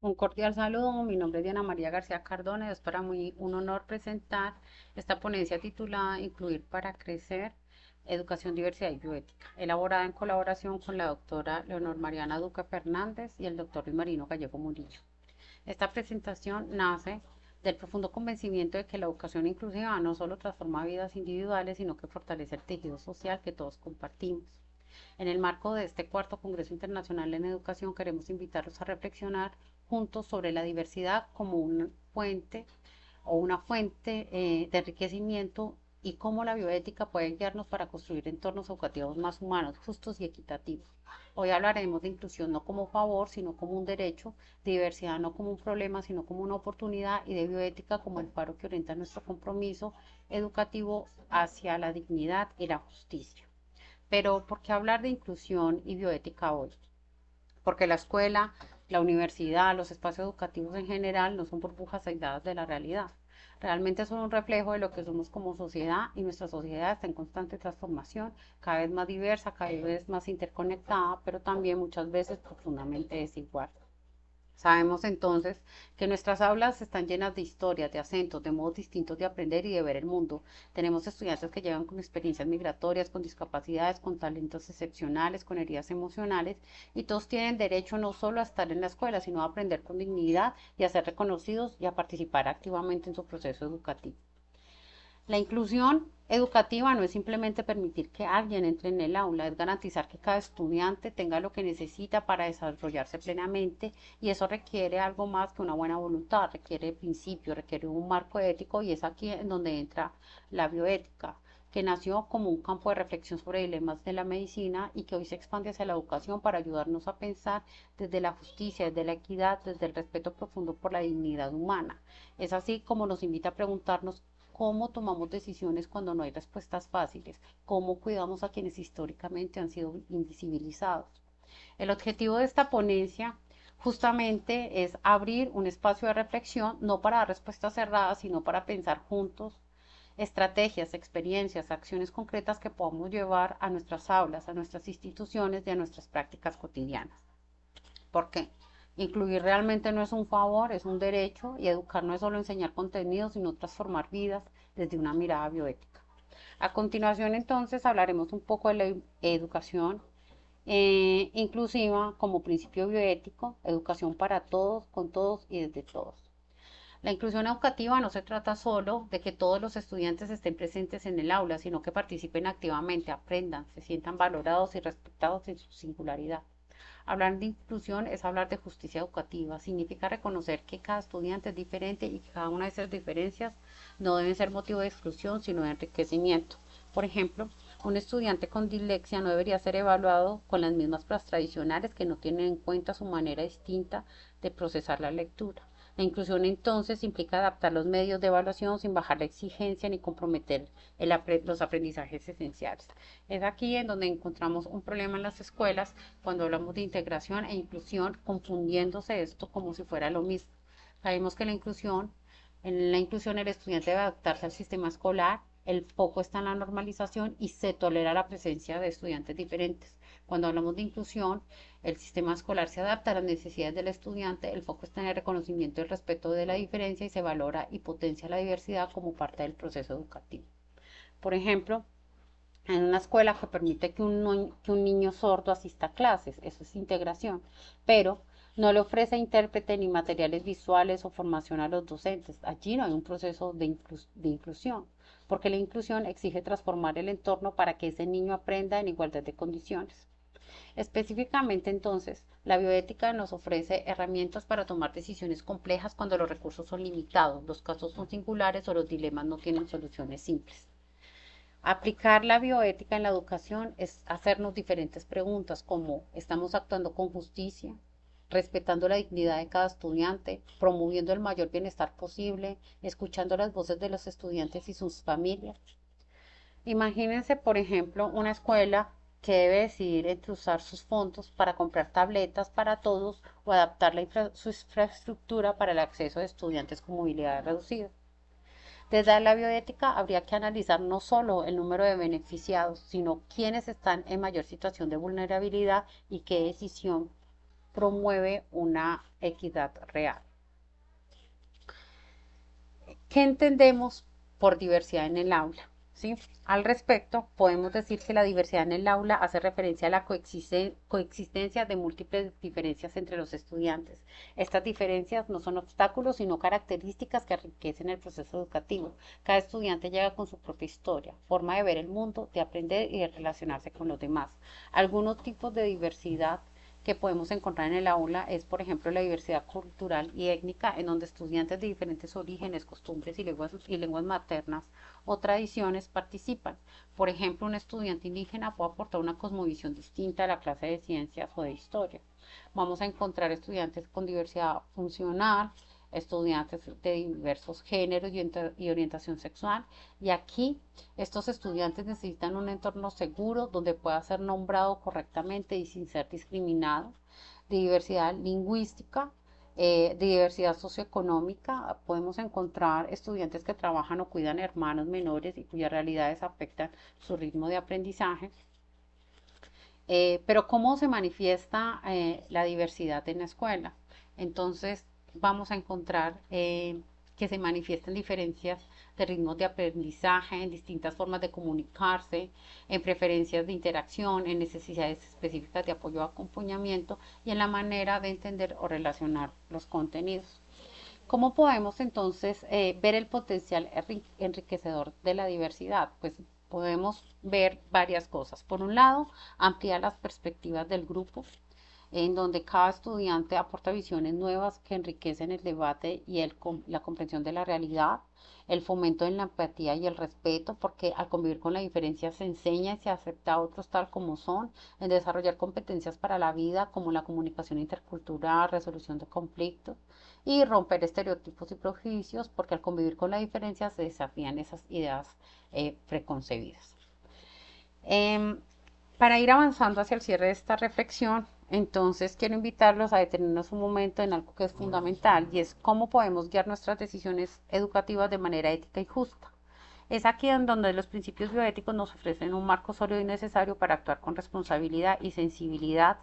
Un cordial saludo, mi nombre es Diana María García Cardona y es para mí un honor presentar esta ponencia titulada Incluir para Crecer, Educación, Diversidad y Bioética, elaborada en colaboración con la doctora Leonor Mariana Duque Fernández y el doctor Luis Marino Gallego Murillo. Esta presentación nace del profundo convencimiento de que la educación inclusiva no solo transforma vidas individuales, sino que fortalece el tejido social que todos compartimos. En el marco de este cuarto Congreso Internacional en Educación, queremos invitarlos a reflexionar juntos sobre la diversidad como una fuente de enriquecimiento y cómo la bioética puede guiarnos para construir entornos educativos más humanos, justos y equitativos. Hoy hablaremos de inclusión no como favor, sino como un derecho, de diversidad no como un problema, sino como una oportunidad, y de bioética como el faro que orienta nuestro compromiso educativo hacia la dignidad y la justicia. Pero, ¿por qué hablar de inclusión y bioética hoy? Porque la escuela, la universidad, los espacios educativos en general no son burbujas aisladas de la realidad. Realmente son un reflejo de lo que somos como sociedad, y nuestra sociedad está en constante transformación, cada vez más diversa, cada vez más interconectada, pero también muchas veces profundamente desigual. Sabemos entonces que nuestras aulas están llenas de historias, de acentos, de modos distintos de aprender y de ver el mundo. Tenemos estudiantes que llegan con experiencias migratorias, con discapacidades, con talentos excepcionales, con heridas emocionales, y todos tienen derecho no solo a estar en la escuela, sino a aprender con dignidad y a ser reconocidos y a participar activamente en su proceso educativo. La inclusión educativa no es simplemente permitir que alguien entre en el aula, es garantizar que cada estudiante tenga lo que necesita para desarrollarse plenamente, y eso requiere algo más que una buena voluntad, requiere principios, requiere un marco ético, y es aquí en donde entra la bioética, que nació como un campo de reflexión sobre dilemas de la medicina y que hoy se expande hacia la educación para ayudarnos a pensar desde la justicia, desde la equidad, desde el respeto profundo por la dignidad humana. Es así como nos invita a preguntarnos cómo tomamos decisiones cuando no hay respuestas fáciles, cómo cuidamos a quienes históricamente han sido invisibilizados. El objetivo de esta ponencia justamente es abrir un espacio de reflexión, no para dar respuestas cerradas, sino para pensar juntos estrategias, experiencias, acciones concretas que podamos llevar a nuestras aulas, a nuestras instituciones y a nuestras prácticas cotidianas. ¿Por qué? Incluir realmente no es un favor, es un derecho, y educar no es solo enseñar contenidos, sino transformar vidas desde una mirada bioética. A continuación, entonces, hablaremos un poco de la educación inclusiva como principio bioético, educación para todos, con todos y desde todos. La inclusión educativa no se trata solo de que todos los estudiantes estén presentes en el aula, sino que participen activamente, aprendan, se sientan valorados y respetados en su singularidad. Hablar de inclusión es hablar de justicia educativa. Significa reconocer que cada estudiante es diferente y que cada una de esas diferencias no deben ser motivo de exclusión, sino de enriquecimiento. Por ejemplo, un estudiante con dislexia no debería ser evaluado con las mismas pruebas tradicionales que no tienen en cuenta su manera distinta de procesar la lectura. La inclusión entonces implica adaptar los medios de evaluación sin bajar la exigencia ni comprometer los aprendizajes esenciales. Es aquí en donde encontramos un problema en las escuelas cuando hablamos de integración e inclusión, confundiéndose esto como si fuera lo mismo. Sabemos que en la inclusión el estudiante debe adaptarse al sistema escolar, el foco está en la normalización y se tolera la presencia de estudiantes diferentes. Cuando hablamos de inclusión, el sistema escolar se adapta a las necesidades del estudiante, el foco está en el reconocimiento y el respeto de la diferencia, y se valora y potencia la diversidad como parte del proceso educativo. Por ejemplo, en una escuela que permite que un niño sordo asista a clases, eso es integración, pero no le ofrece intérprete ni materiales visuales o formación a los docentes. Allí no hay un proceso de inclusión, porque la inclusión exige transformar el entorno para que ese niño aprenda en igualdad de condiciones. Específicamente, entonces, la bioética nos ofrece herramientas para tomar decisiones complejas cuando los recursos son limitados, los casos son singulares o los dilemas no tienen soluciones simples. Aplicar la bioética en la educación es hacernos diferentes preguntas como: ¿estamos actuando con justicia, respetando la dignidad de cada estudiante, promoviendo el mayor bienestar posible, escuchando las voces de los estudiantes y sus familias? Imagínense, por ejemplo, una escuela que debe decidir entre usar sus fondos para comprar tabletas para todos o adaptar su infraestructura para el acceso de estudiantes con movilidad reducida. Desde la bioética habría que analizar no solo el número de beneficiados, sino quiénes están en mayor situación de vulnerabilidad y qué decisión promueve una equidad real. ¿Qué entendemos por diversidad en el aula? ¿Sí? Al respecto, podemos decir que la diversidad en el aula hace referencia a la coexistencia de múltiples diferencias entre los estudiantes. Estas diferencias no son obstáculos, sino características que enriquecen el proceso educativo. Cada estudiante llega con su propia historia, forma de ver el mundo, de aprender y de relacionarse con los demás. Algunos tipos de diversidad que podemos encontrar en el aula es, por ejemplo, la diversidad cultural y étnica, en donde estudiantes de diferentes orígenes, costumbres y lenguas maternas o tradiciones participan. Por ejemplo, un estudiante indígena puede aportar una cosmovisión distinta a la clase de ciencias o de historia. Vamos a encontrar estudiantes con diversidad funcional, estudiantes de diversos géneros y orientación sexual. Y aquí estos estudiantes necesitan un entorno seguro donde pueda ser nombrado correctamente y sin ser discriminado. De diversidad lingüística, de diversidad socioeconómica, podemos encontrar estudiantes que trabajan o cuidan hermanos menores y cuyas realidades afectan su ritmo de aprendizaje. Pero ¿cómo se manifiesta la diversidad en la escuela? Entonces vamos a encontrar que se manifiestan diferencias de ritmos de aprendizaje, en distintas formas de comunicarse, en preferencias de interacción, en necesidades específicas de apoyo o acompañamiento y en la manera de entender o relacionar los contenidos. ¿Cómo podemos entonces ver el potencial enriquecedor de la diversidad? Pues podemos ver varias cosas. Por un lado, ampliar las perspectivas del grupo, en donde cada estudiante aporta visiones nuevas que enriquecen el debate y la comprensión de la realidad, el fomento en la empatía y el respeto, porque al convivir con la diferencia se enseña y se acepta a otros tal como son, en desarrollar competencias para la vida como la comunicación intercultural, resolución de conflictos y romper estereotipos y prejuicios, porque al convivir con la diferencia se desafían esas ideas preconcebidas. Eh, para ir avanzando hacia el cierre de esta reflexión, entonces quiero invitarlos a detenernos un momento en algo que es fundamental y es cómo podemos guiar nuestras decisiones educativas de manera ética y justa. Es aquí en donde los principios bioéticos nos ofrecen un marco sólido y necesario para actuar con responsabilidad y sensibilidad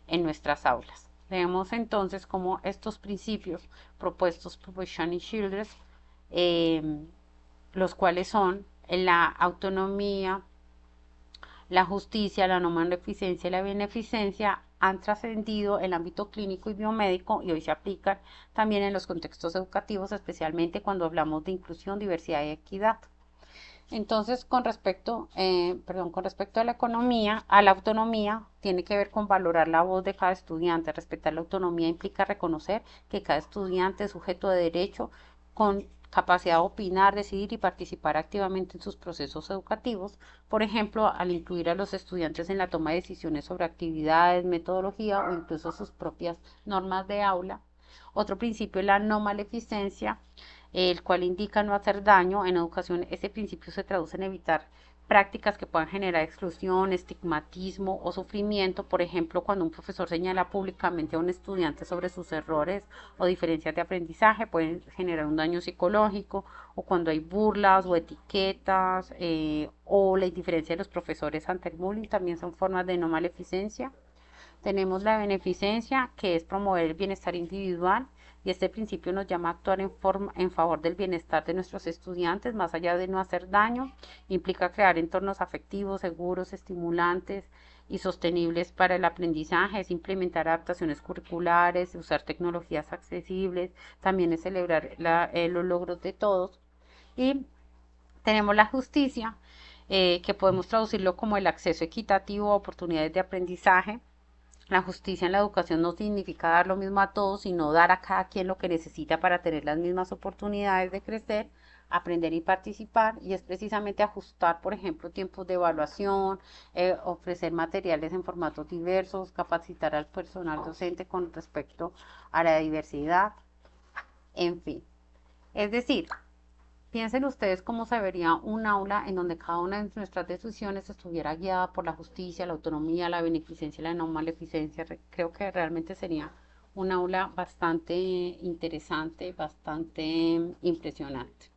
en nuestras aulas. Vemos entonces cómo estos principios propuestos por Shani Childress, los cuales son la autonomía, la justicia, la no maleficencia y la beneficencia, han trascendido el ámbito clínico y biomédico y hoy se aplican también en los contextos educativos, especialmente cuando hablamos de inclusión, diversidad y equidad. Entonces, con respecto a la economía, a la autonomía, tiene que ver con valorar la voz de cada estudiante. Respetar la autonomía implica reconocer que cada estudiante es sujeto de derecho con capacidad de opinar, decidir y participar activamente en sus procesos educativos. Por ejemplo, al incluir a los estudiantes en la toma de decisiones sobre actividades, metodología o incluso sus propias normas de aula. Otro principio es la no maleficencia, el cual indica no hacer daño. En educación, ese principio se traduce en evitar prácticas que puedan generar exclusión, estigmatismo o sufrimiento. Por ejemplo, cuando un profesor señala públicamente a un estudiante sobre sus errores o diferencias de aprendizaje, pueden generar un daño psicológico, o cuando hay burlas o etiquetas o la indiferencia de los profesores ante el bullying, también son formas de no maleficencia. Tenemos la beneficencia, que es promover el bienestar individual, y este principio nos llama a actuar en favor del bienestar de nuestros estudiantes, más allá de no hacer daño. Implica crear entornos afectivos, seguros, estimulantes y sostenibles para el aprendizaje, es implementar adaptaciones curriculares, usar tecnologías accesibles, también es celebrar los logros de todos. Y tenemos la justicia, que podemos traducirlo como el acceso equitativo a oportunidades de aprendizaje. La justicia en la educación no significa dar lo mismo a todos, sino dar a cada quien lo que necesita para tener las mismas oportunidades de crecer, aprender y participar, y es precisamente ajustar, por ejemplo, tiempos de evaluación, ofrecer materiales en formatos diversos, capacitar al personal docente con respecto a la diversidad, en fin. Es decir, piensen ustedes cómo se vería un aula en donde cada una de nuestras decisiones estuviera guiada por la justicia, la autonomía, la beneficencia y la no maleficencia. Creo que realmente sería un aula bastante interesante, bastante impresionante.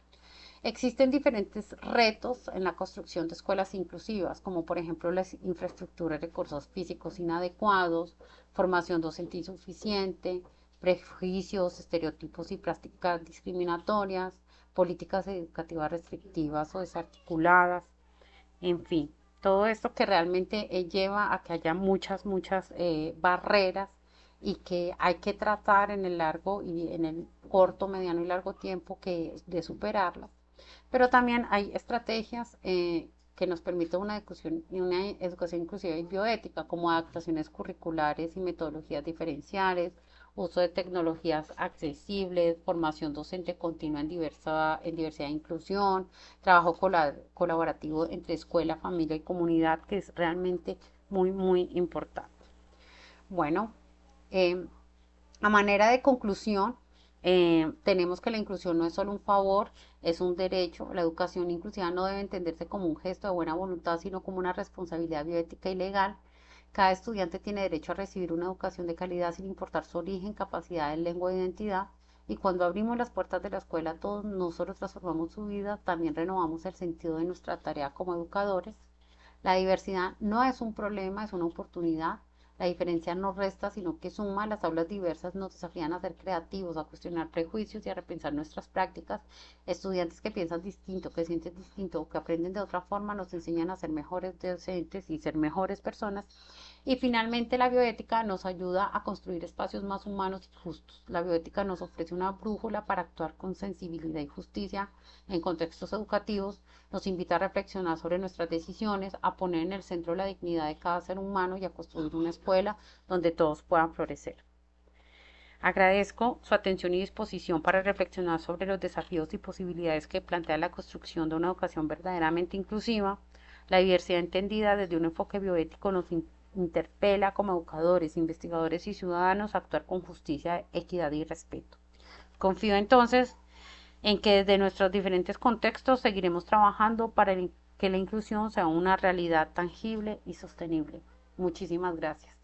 Existen diferentes retos en la construcción de escuelas inclusivas, como por ejemplo la infraestructura y recursos físicos inadecuados, formación docente insuficiente, prejuicios, estereotipos y prácticas discriminatorias, políticas educativas restrictivas o desarticuladas, en fin, todo esto que realmente lleva a que haya muchas barreras y que hay que tratar en el largo y en el corto, mediano y largo tiempo de superarlas. Pero también hay estrategias que nos permiten una educación inclusiva y bioética, como adaptaciones curriculares y metodologías diferenciales, uso de tecnologías accesibles, formación docente continua en diversidad e inclusión, trabajo colaborativo entre escuela, familia y comunidad, que es realmente muy importante. Bueno, eh, a manera de conclusión, tenemos que la inclusión no es solo un favor, es un derecho. La educación inclusiva no debe entenderse como un gesto de buena voluntad, sino como una responsabilidad bioética y legal. Cada estudiante tiene derecho a recibir una educación de calidad sin importar su origen, capacidad, lengua e identidad. Y cuando abrimos las puertas de la escuela, todos no solo transformamos su vida, también renovamos el sentido de nuestra tarea como educadores. La diversidad no es un problema, es una oportunidad. La diferencia no resta, sino que suma. Las aulas diversas nos desafían a ser creativos, a cuestionar prejuicios y a repensar nuestras prácticas. Estudiantes que piensan distinto, que sienten distinto o que aprenden de otra forma nos enseñan a ser mejores docentes y ser mejores personas. Y finalmente la bioética nos ayuda a construir espacios más humanos y justos. La bioética nos ofrece una brújula para actuar con sensibilidad y justicia en contextos educativos, nos invita a reflexionar sobre nuestras decisiones, a poner en el centro la dignidad de cada ser humano y a construir una escuela donde todos puedan florecer. Agradezco su atención y disposición para reflexionar sobre los desafíos y posibilidades que plantea la construcción de una educación verdaderamente inclusiva. La diversidad entendida desde un enfoque bioético nos interpela como educadores, investigadores y ciudadanos a actuar con justicia, equidad y respeto. Confío entonces en que desde nuestros diferentes contextos seguiremos trabajando para que la inclusión sea una realidad tangible y sostenible. Muchísimas gracias.